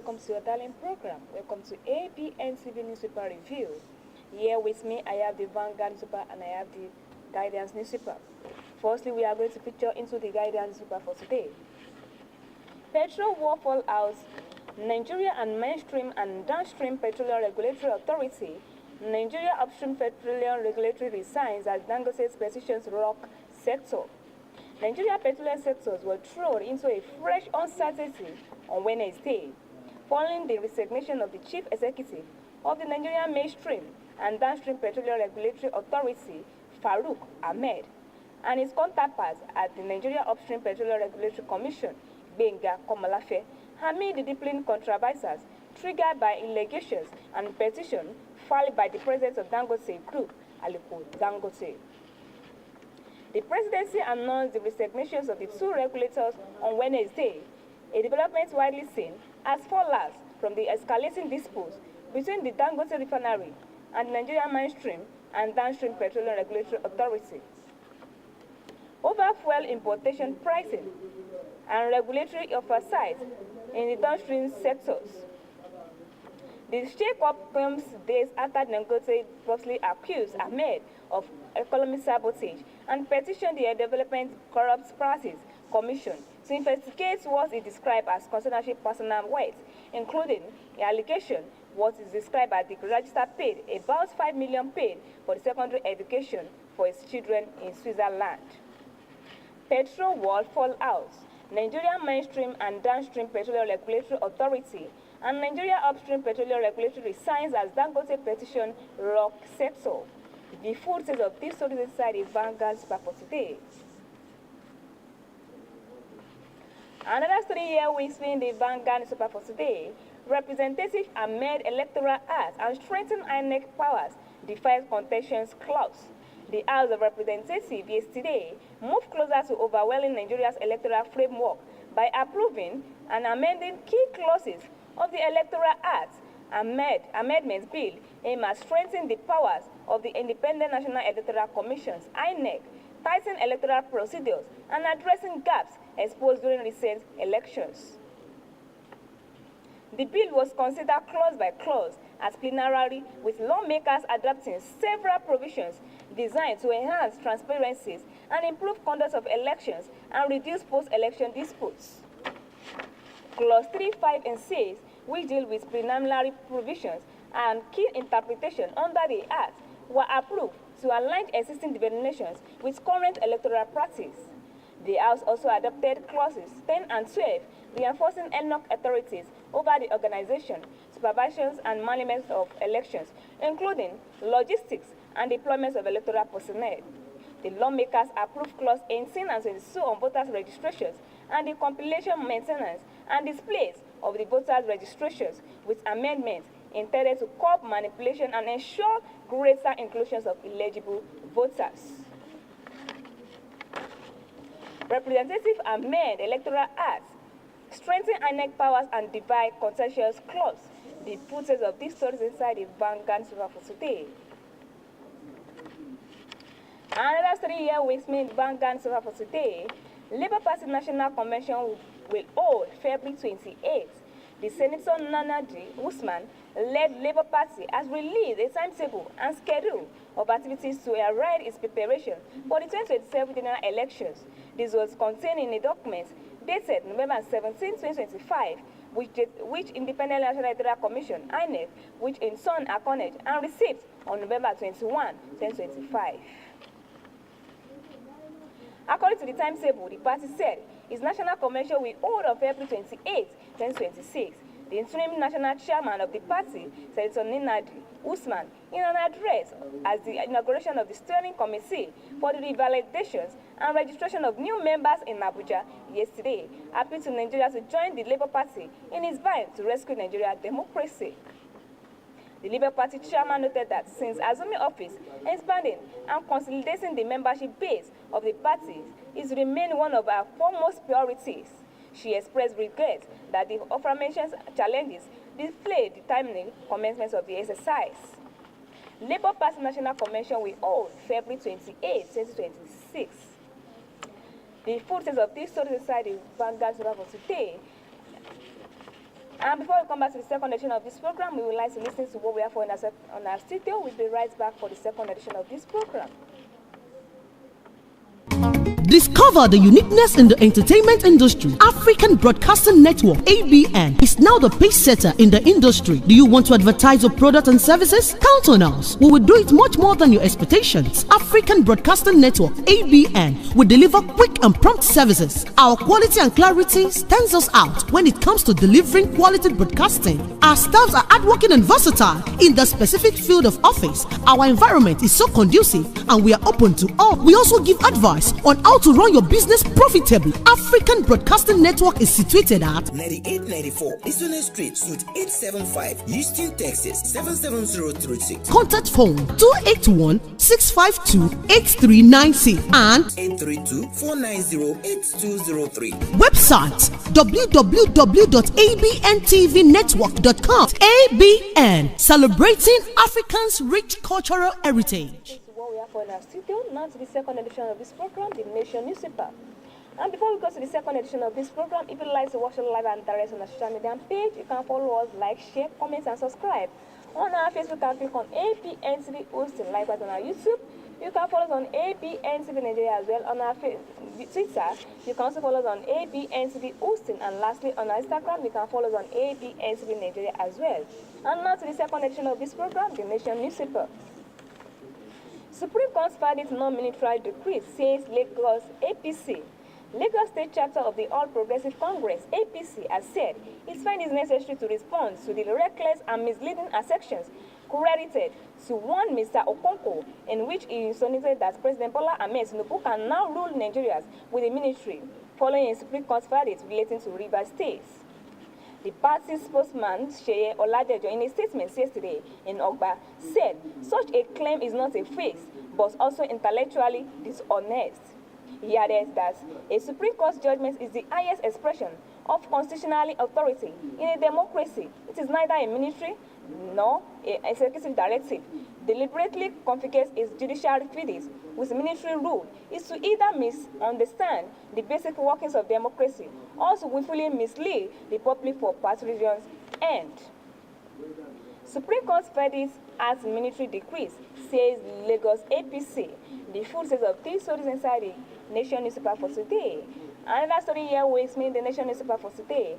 welcome to your darling program. Welcome to ABN TV Newspaper Review. Here with me, I have the Vanguard newspaper and I have the Guidance newspaper. Firstly, we are going to feature into the Guidance newspaper for today. Petrol war fallout. Nigeria and Mainstream and Downstream Petroleum Regulatory Authority. Nigeria Upstream Petroleum Regulatory resigns as Dangote's petitions rock sector. Nigeria petroleum sectors were thrown into a fresh uncertainty on Wednesday, following the resignation of the chief executive of the Nigerian Mainstream and Downstream Petroleum Regulatory Authority, Farouk Ahmed, and his counterparts at the Nigeria Upstream Petroleum Regulatory Commission, Benga Komalafe, amid the deepening controversies triggered by allegations and petitions filed by the president of Dangote Group, Aliko Dangote. The presidency announced the resignations of the two regulators on Wednesday, a development widely seen as fallout from the escalating disputes between the Dangote refinery and the Nigerian Mainstream and Downstream Petroleum Regulatory Authority over fuel importation pricing and regulatory oversight in the downstream sectors. The shake-up comes days after Dangote falsely accused Ahmed of economic sabotage and petitioned the Development Corrupt Practices Commission to investigate what is described as constitutional personal wealth, including the allegation what is described as the register paid about 5 million paid for the secondary education for his children in Switzerland. Petrol war fallout. Nigeria Mainstream and Downstream Petroleum Regulatory Authority and Nigeria Upstream Petroleum Regulatory resigns as Dangote petition rock sector. The full state of this story inside the Vanguard for today. Another story here with me in the Vanguard newspaper for today. Representatives amend Electoral Act and strengthen INEC powers, defies contentions clause. The House of Representatives yesterday moved closer to overwhelming Nigeria's electoral framework by approving and amending key clauses of the Electoral Act. Amendments bill aim at strengthening the powers of the Independent National Electoral Commissions, INEC, tightening electoral procedures, and addressing gaps exposed during recent elections. The bill was considered clause by clause as plenary, with lawmakers adopting several provisions designed to enhance transparency and improve conduct of elections and reduce post-election disputes. Clause 3, 5, and 6, which deal with preliminary provisions and key interpretation under the Act, were approved to align existing definitions with current electoral practice. The House also adopted clauses 10 and 12, reinforcing ENOC authorities over the organization, supervision, and management of elections, including logistics and deployment of electoral personnel. The lawmakers approved Clause 18 and 22 on voters' registrations and the compilation, maintenance, and displays of the voters' registrations, with amendments intended to curb manipulation and ensure greater inclusion of eligible voters. Representatives amend Electoral Act, strengthen INEC powers, and divide contentious clause. The footage of these stories inside the Vanguard newspaper for today. Another story here with me in Vanguard newspaper for today. Labour Party National Convention will hold February 28th. The Senator Nanaji Usman-led Labour Party has released a timetable and schedule of activities to aid its preparation for the 2027 general elections. This was contained in a document dated November 17, 2025, which Independent National Electoral Commission, INEC, which in turn acknowledged and received on November 21, 2025. According to the timetable, the party said its national convention will hold on February 28, 2026. The interim national chairman of the party, Senator Nanaji Usman, in an address at the inauguration of the steering committee for the revalidations and registration of new members in Abuja yesterday, appealed to Nigeria to join the Labour Party in its fight to rescue Nigeria's democracy. The Labour Party chairman noted that since assuming office, expanding and consolidating the membership base of the party is remained one of our foremost priorities. She expressed regret that the aforementioned challenges delayed the timely commencement of the exercise. Labour Party National Convention will hold February 28, 2026. The full text of this story inside the Vanguard for today. And before we come back to the second edition of this program, we would like to listen to what we have for on our studio. We'll be right back for the second edition of this program. Discover the uniqueness in the entertainment industry. African Broadcasting Network (ABN) is now the pace setter in the industry. Do you want to advertise your product and services? Count on us. We will do it much more than your expectations. African Broadcasting Network (ABN) will deliver quick and prompt services. Our quality and clarity stands us out when it comes to delivering quality broadcasting. Our staffs are hardworking and versatile in the specific field of office. Our environment is so conducive and we are open to all. We also give advice on how to run your business profitably. African Broadcasting Network is situated at 9894 OSUN Street, Suite 875, Houston, Texas 77036. Contact phone 281-652-8396 and 832-490-8203. Website www.abntvnetwork.com. ABN, celebrating Africans' rich cultural heritage. What we have for in our studio, now to the second edition of this program, the Nation newspaper. And before we go to the second edition of this program, if you'd like to watch it live and direct on our social media page, you can follow us, like, share, comment, and subscribe. On our Facebook, you can click on ABNTV OSUN, likewise on our YouTube. You can follow us on ABNTV Nigeria as well. On our Twitter, you can also follow us on ABNTV OSUN. And lastly, on our Instagram, you can follow us on ABNTV Nigeria as well. And now to the second edition of this program, the Nation newspaper. Supreme Court's verdict non-military decree says Lagos APC. Lagos State Chapter of the All Progressive Congress (APC) has said it finds it necessary to respond to the reckless and misleading assertions credited to one Mr. Okonkwo, in which he insinuated that President Bola Ahmed Tinubu can now rule Nigerians with the military, following a Supreme Court verdict relating to Rivers State. The party's spokesman, Sheye Oladejo, in a statement yesterday in Ogba, said such a claim is not a face, but also intellectually dishonest. He added that a Supreme Court judgment is the highest expression of constitutional authority. In a democracy, it is neither a military nor an executive directive. Deliberately confiscates its judicial fiefs with military rule is to either misunderstand the basic workings of democracy or to willfully mislead the public for patriotism's end. Supreme Court verdict as military decrees, says Lagos APC. The full set of three stories inside the Nation newspaper for today. Another story here with me, the Nation newspaper for today.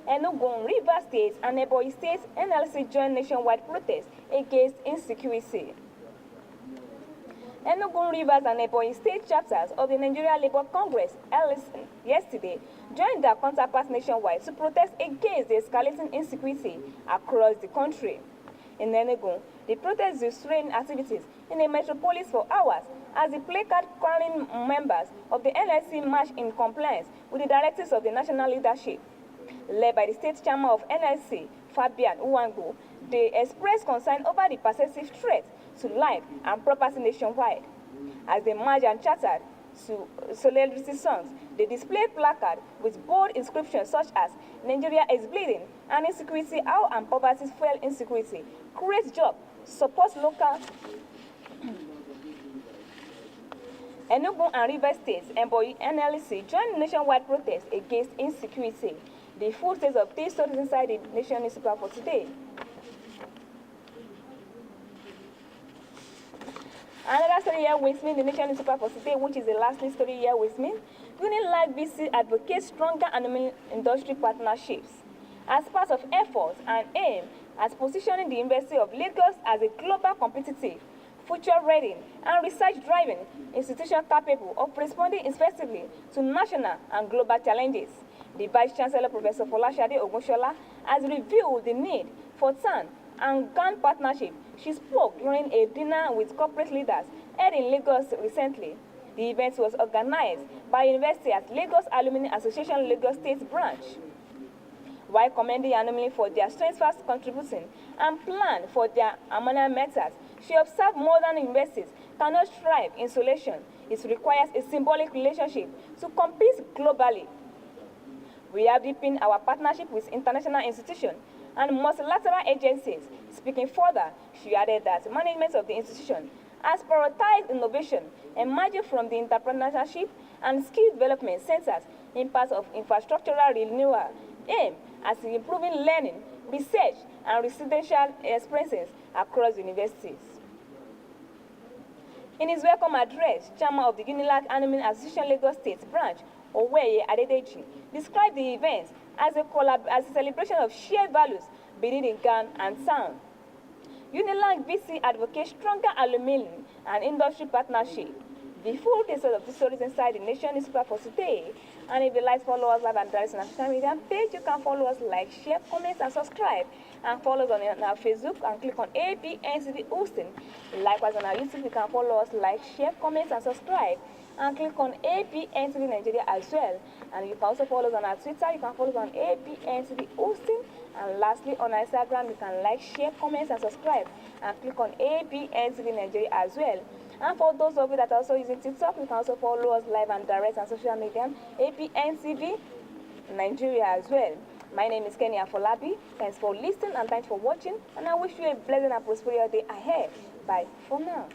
Enugu, Rivers State, and Ebonyi State NLC joined nationwide protest against insecurity. Enugu, Rivers, and Ebonyi State chapters of the Nigeria Labour Congress (LSN) yesterday joined their counterparts nationwide to protest against the escalating insecurity across the country. In Enugu, the protest restrained activities in the metropolis for hours as the placard-carrying members of the NLC marched in compliance with the directives of the national leadership. Led by the state chairman of NLC, Fabian Uwango, they expressed concern over the pervasive threat to life and property nationwide. As they marched and chattered to solidarity songs, they displayed placards with bold inscriptions such as "Nigeria is bleeding," and "Insecurity, how and poverty fuel insecurity, create jobs, support local." Enugu and Rivers States Ebonyi NLC joined nationwide protest against insecurity. The full state of these stories inside the Nation newspaper for today. Another story here with me, the Nation newspaper for today, which is the last story here with me. Unilag BC advocates stronger aluminum industry partnerships as part of efforts and aim at positioning the University of Lagos as a global competitive, future-ready, and research-driven institution capable of responding effectively to national and global challenges. The Vice-Chancellor, Professor Folashade Ogunshola, has revealed the need for TAN and GAN partnership. She spoke during a dinner with corporate leaders held in Lagos recently. The event was organized by University at Lagos Alumni Association Lagos State Branch. While commending alumni for their steadfast contributing and plan for their ammonia methods, she observed modern universities cannot thrive in isolation. It requires a symbolic relationship to compete globally. We have deepened our partnership with international institutions and multilateral agencies. Speaking further, she added that management of the institution has prioritized innovation emerging from the entrepreneurship and skill development centers in parts of infrastructural renewal aimed as in improving learning, research, and residential experiences across universities. In his welcome address, Chairman of the UNILAG Animal Association Lagos State Branch, Oweye Adedeji, described the event as a celebration of shared values beneath in Gan and sound. UNILAG VC advocates stronger alumni and industry partnership. The full details of the stories inside the Nation newspaper for today. And if you like, follow us live and direct on our social media page. You can follow us, like, share, comment, and subscribe. And follow us on our Facebook and click on ABNCV OSUN. Likewise, on our YouTube, you can follow us, like, share, comment, and subscribe. And click on ABNCV Nigeria as well. And you can also follow us on our Twitter. You can follow us on ABNCV OSUN. And lastly, on our Instagram, you can like, share, comment, and subscribe. And click on ABNCV Nigeria as well. And for those of you that are also using TikTok, you can also follow us live and direct on social media, ABNCV Nigeria as well. My name is Kenny Afolabi. Thanks for listening and thanks for watching. And I wish you a pleasant and prosperous day ahead. Bye for now.